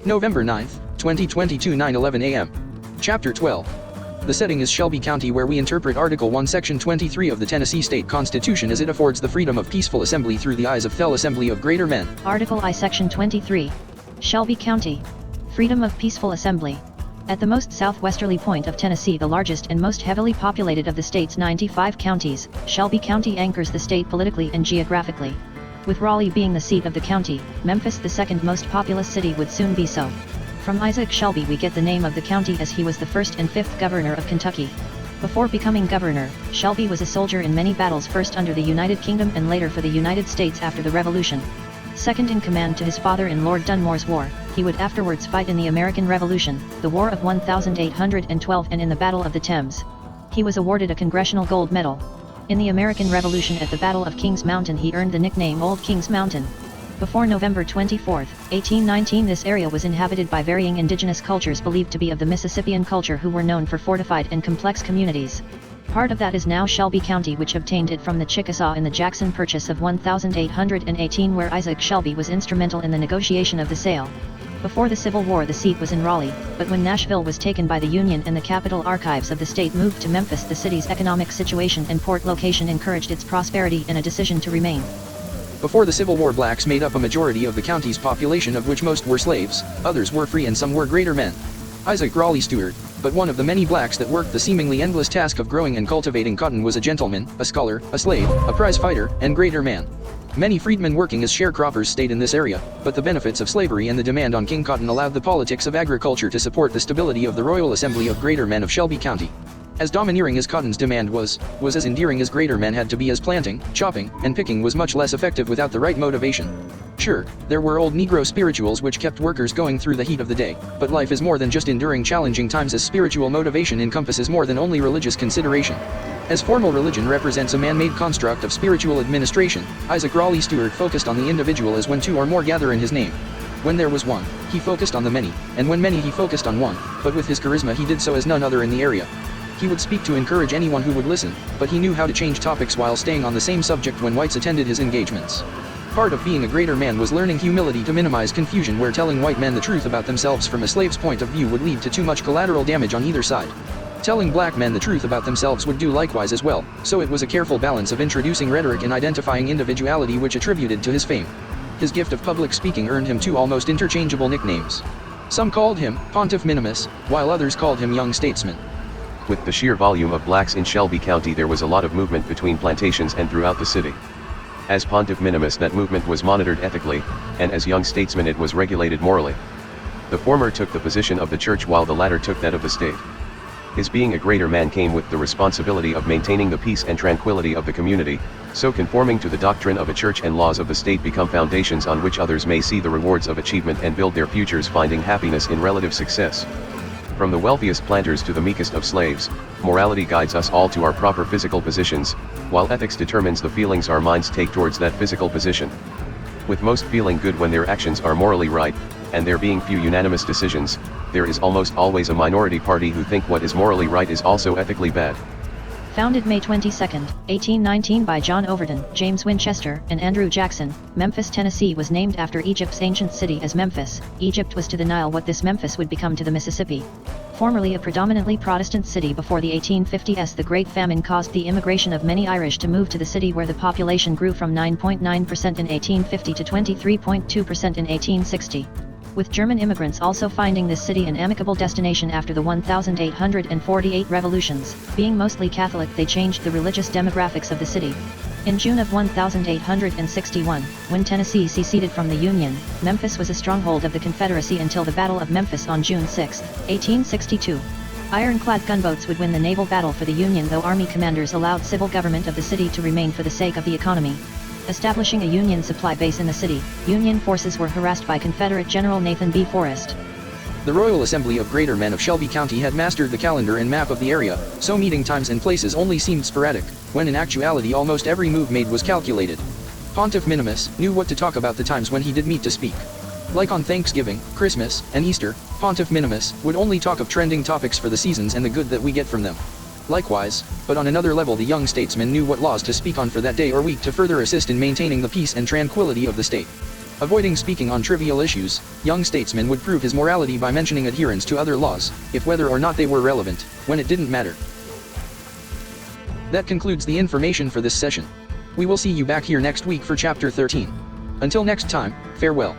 November 9, 2022, 9:11 a.m. Chapter 12. The setting is Shelby County, where we interpret Article 1, Section 23 of the Tennessee State Constitution as it affords the freedom of peaceful assembly through the eyes of Thel Assembly of Greater Men. Article I, Section 23. Shelby County. Freedom of peaceful assembly. At the most southwesterly point of Tennessee, the largest and most heavily populated of the state's 95 counties, Shelby County anchors the state politically and geographically. With Raleigh being the seat of the county, Memphis, the second most populous city, would soon be so. From Isaac Shelby we get the name of the county, as he was the first and fifth governor of Kentucky. Before becoming governor, Shelby was a soldier in many battles, first under the United Kingdom and later for the United States after the Revolution. Second in command to his father in Lord Dunmore's war, he would afterwards fight in the American Revolution, the War of 1812, and in the Battle of the Thames. He was awarded a Congressional Gold Medal. In the American Revolution at the Battle of Kings Mountain he earned the nickname Old Kings Mountain. Before November 24, 1819, this area was inhabited by varying indigenous cultures believed to be of the Mississippian culture, who were known for fortified and complex communities. Part of that is now Shelby County, which obtained it from the Chickasaw in the Jackson Purchase of 1818, where Isaac Shelby was instrumental in the negotiation of the sale. Before the Civil War the seat was in Raleigh, but when Nashville was taken by the Union and the capital archives of the state moved to Memphis, the city's economic situation and port location encouraged its prosperity and a decision to remain. Before the Civil War, blacks made up a majority of the county's population, of which most were slaves, others were free, and some were greater men. Isaac Raleigh Stewart, but one of the many blacks that worked the seemingly endless task of growing and cultivating cotton, was a gentleman, a scholar, a slave, a prize fighter, and greater man. Many freedmen working as sharecroppers stayed in this area, but the benefits of slavery and the demand on king cotton allowed the politics of agriculture to support the stability of the Royal Assembly of Greater Men of Shelby County. As domineering as cotton's demand was as endearing as greater men had to be, as planting, chopping, and picking was much less effective without the right motivation. Sure, there were old Negro spirituals which kept workers going through the heat of the day, but life is more than just enduring challenging times, as spiritual motivation encompasses more than only religious consideration. As formal religion represents a man-made construct of spiritual administration, Isaac Raleigh Stewart focused on the individual as when two or more gather in his name. When there was one, he focused on the many, and when many he focused on one, but with his charisma he did so as none other in the area. He would speak to encourage anyone who would listen, but he knew how to change topics while staying on the same subject when whites attended his engagements. Part of being a greater man was learning humility to minimize confusion, where telling white men the truth about themselves from a slave's point of view would lead to too much collateral damage on either side. Telling black men the truth about themselves would do likewise as well, so it was a careful balance of introducing rhetoric and identifying individuality which attributed to his fame. His gift of public speaking earned him two almost interchangeable nicknames. Some called him Pontiff Minimus, while others called him Young Statesman. With the sheer volume of blacks in Shelby County, there was a lot of movement between plantations and throughout the city. As Pontiff Minimus, that movement was monitored ethically, and as Young Statesman it was regulated morally. The former took the position of the church while the latter took that of the state. His being a greater man came with the responsibility of maintaining the peace and tranquility of the community, so conforming to the doctrine of a church and laws of the state become foundations on which others may see the rewards of achievement and build their futures, finding happiness in relative success. From the wealthiest planters to the meekest of slaves, morality guides us all to our proper physical positions, while ethics determines the feelings our minds take towards that physical position. With most feeling good when their actions are morally right, and there being few unanimous decisions, there is almost always a minority party who think what is morally right is also ethically bad. Founded May 22, 1819 by John Overton, James Winchester, and Andrew Jackson, Memphis, Tennessee was named after Egypt's ancient city as Memphis. Egypt was to the Nile what this Memphis would become to the Mississippi. Formerly a predominantly Protestant city, before the 1850s the Great Famine caused the immigration of many Irish to move to the city, where the population grew from 9.9% in 1850 to 23.2% in 1860. With German immigrants also finding this city an amicable destination after the 1848 revolutions. Being mostly Catholic, they changed the religious demographics of the city. In June of 1861, when Tennessee seceded from the Union, Memphis was a stronghold of the Confederacy until the Battle of Memphis on June 6, 1862. Ironclad gunboats would win the naval battle for the Union, though Army commanders allowed civil government of the city to remain for the sake of the economy. Establishing a Union supply base in the city, Union forces were harassed by Confederate General Nathan B. Forrest. The Royal Assembly of Greater Men of Shelby County had mastered the calendar and map of the area, so meeting times and places only seemed sporadic, when in actuality almost every move made was calculated. Pontiff Minimus knew what to talk about the times when he did meet to speak. Like on Thanksgiving, Christmas, and Easter, Pontiff Minimus would only talk of trending topics for the seasons and the good that we get from them. Likewise, but on another level, the young statesman knew what laws to speak on for that day or week to further assist in maintaining the peace and tranquility of the state. Avoiding speaking on trivial issues, young statesman would prove his morality by mentioning adherence to other laws, if whether or not they were relevant, when it didn't matter. That concludes the information for this session. We will see you back here next week for Chapter 13. Until next time, farewell.